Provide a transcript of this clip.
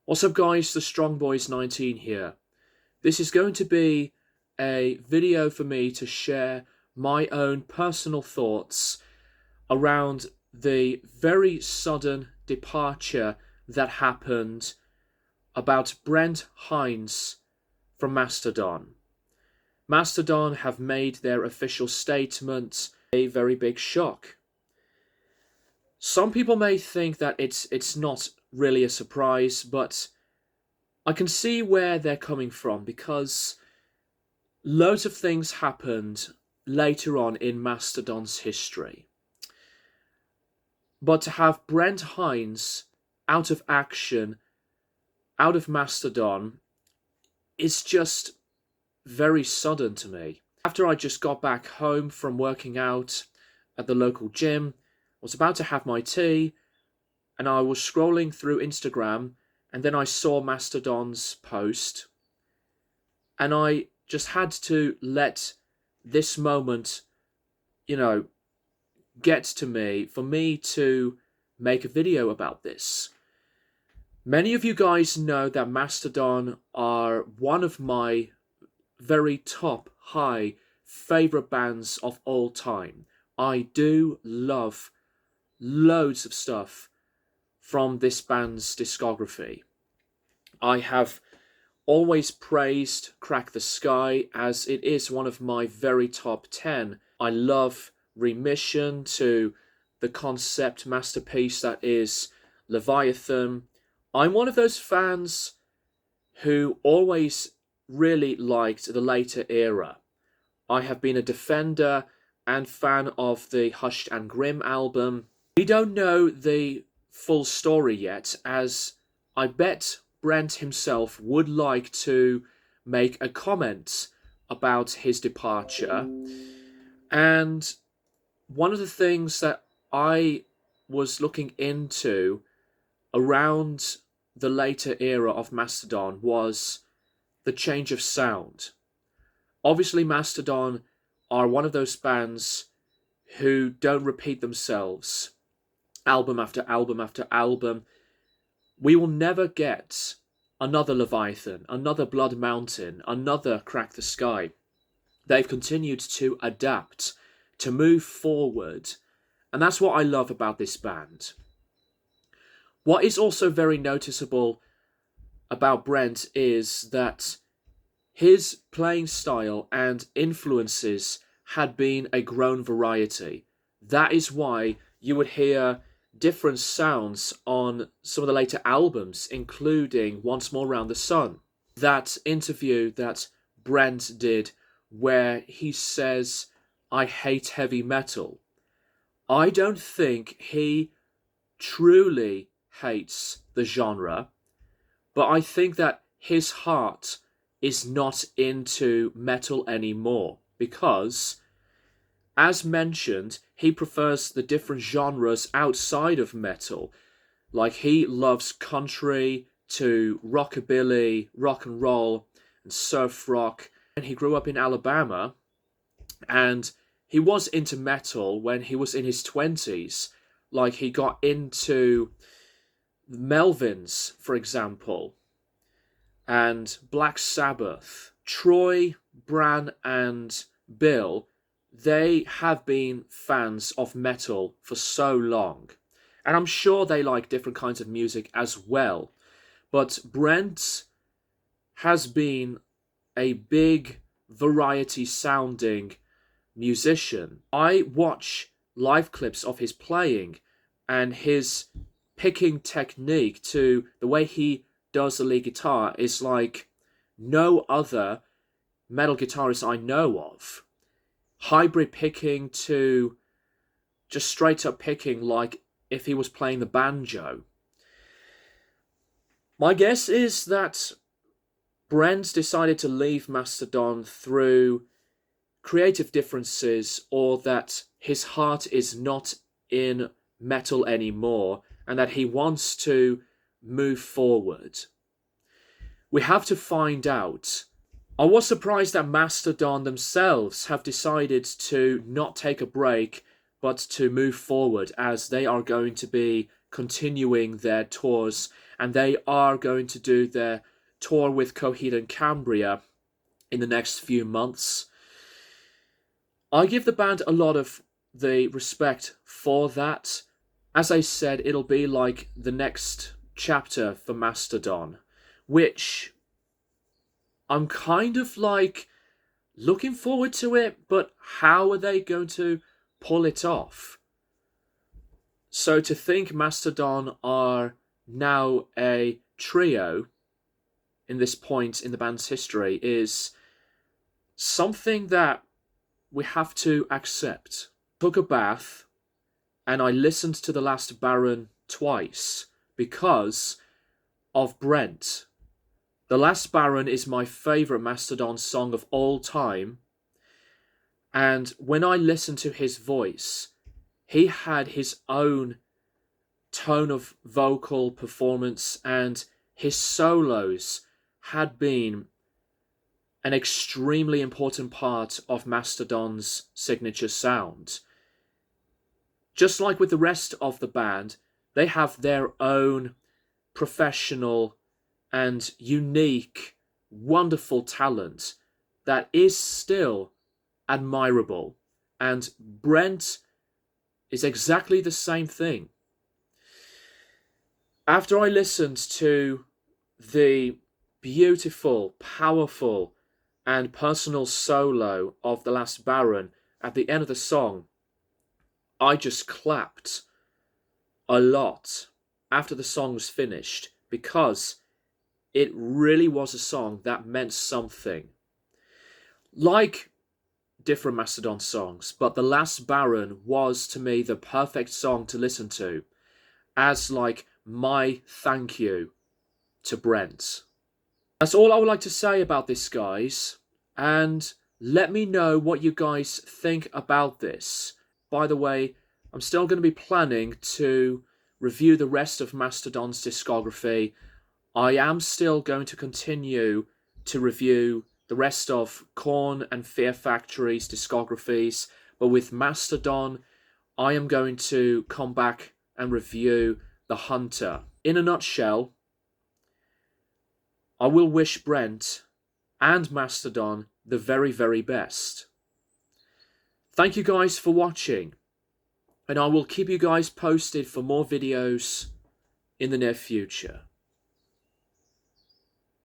What's up guys, the Strong Boys 19 here. This is going to be a video for me to share my own personal thoughts around the very sudden departure that happened about Brent Hinds from Mastodon. Mastodon have made their official statement a very big shock. Some people may think that it's not really a surprise, but I can see where they're coming from because loads of things happened later on in Mastodon's history. But to have Brent Hinds out of action, out of Mastodon, is just very sudden to me. After I just got back home from working out at the local gym, I was about to have my tea, and I was scrolling through Instagram, and then I saw Mastodon's post, and I just had to let this moment, get to me for me to make a video about this. Many of you guys know that Mastodon are one of my very top high favorite bands of all time. I do love loads of stuff from this band's discography. I have always praised Crack the Sky as it is one of my very top 10. I love Remission to the concept masterpiece that is Leviathan. I'm one of those fans who always really liked the later era. I have been a defender and fan of the Hushed and Grim album. We don't know the full story yet, as I bet Brent himself would like to make a comment about his departure. And one of the things that I was looking into around the later era of Mastodon was the change of sound. Obviously, Mastodon are one of those bands who don't repeat themselves album after album after album. We will never get another Leviathan, another Blood Mountain, another Crack the Sky. They've continued to adapt, to move forward, and that's what I love about this band. What is also very noticeable about Brent is that his playing style and influences had been a grown variety. That is why you would hear different sounds on some of the later albums, including Once More Round the Sun. That interview that Brent did where he says, "I hate heavy metal." I don't think he truly hates the genre, but I think that his heart is not into metal anymore because, as mentioned, he prefers the different genres outside of metal. Like, he loves country to rockabilly, rock and roll, and surf rock. And he grew up in Alabama, and he was into metal when he was in his 20s. Like, he got into Melvins, for example, and Black Sabbath. Troy, Bran, and Bill, they have been fans of metal for so long. And I'm sure they like different kinds of music as well. But Brent has been a big variety sounding musician. I watch live clips of his playing, and his picking technique to the way he does the lead guitar is like no other metal guitarist I know of. Hybrid picking to just straight up picking like if he was playing the banjo. My guess is that Brent decided to leave Mastodon through creative differences, or that his heart is not in metal anymore and that he wants to move forward. We have to find out. I was surprised that Mastodon themselves have decided to not take a break, but to move forward, as they are going to be continuing their tours and they are going to do their tour with Coheed and Cambria in the next few months. I give the band a lot of the respect for that. As I said, it'll be like the next chapter for Mastodon, which I'm kind of like looking forward to it, but how are they going to pull it off? So to think Mastodon are now a trio in this point in the band's history is something that we have to accept. Took a bath and I listened to The Last Baron twice because of Brent. The Last Baron is my favourite Mastodon song of all time, and when I listened to his voice, he had his own tone of vocal performance, and his solos had been an extremely important part of Mastodon's signature sound. Just like with the rest of the band, they have their own professional and unique, wonderful talent that is still admirable. And Brent is exactly the same thing. After I listened to the beautiful, powerful, and personal solo of The Last Baron at the end of the song, I just clapped a lot after the song was finished, because it really was a song that meant something. Like different Mastodon songs, but The Last Baron was to me the perfect song to listen to as like my thank you to Brent. That's all I would like to say about this, guys, and let me know what you guys think about this. By the way, I'm still going to be planning to review the rest of Mastodon's discography. I am still going to continue to review the rest of Korn and Fear Factory's discographies, but with Mastodon, I am going to come back and review The Hunter. In a nutshell, I will wish Brent and Mastodon the very, very best. Thank you guys for watching, and I will keep you guys posted for more videos in the near future.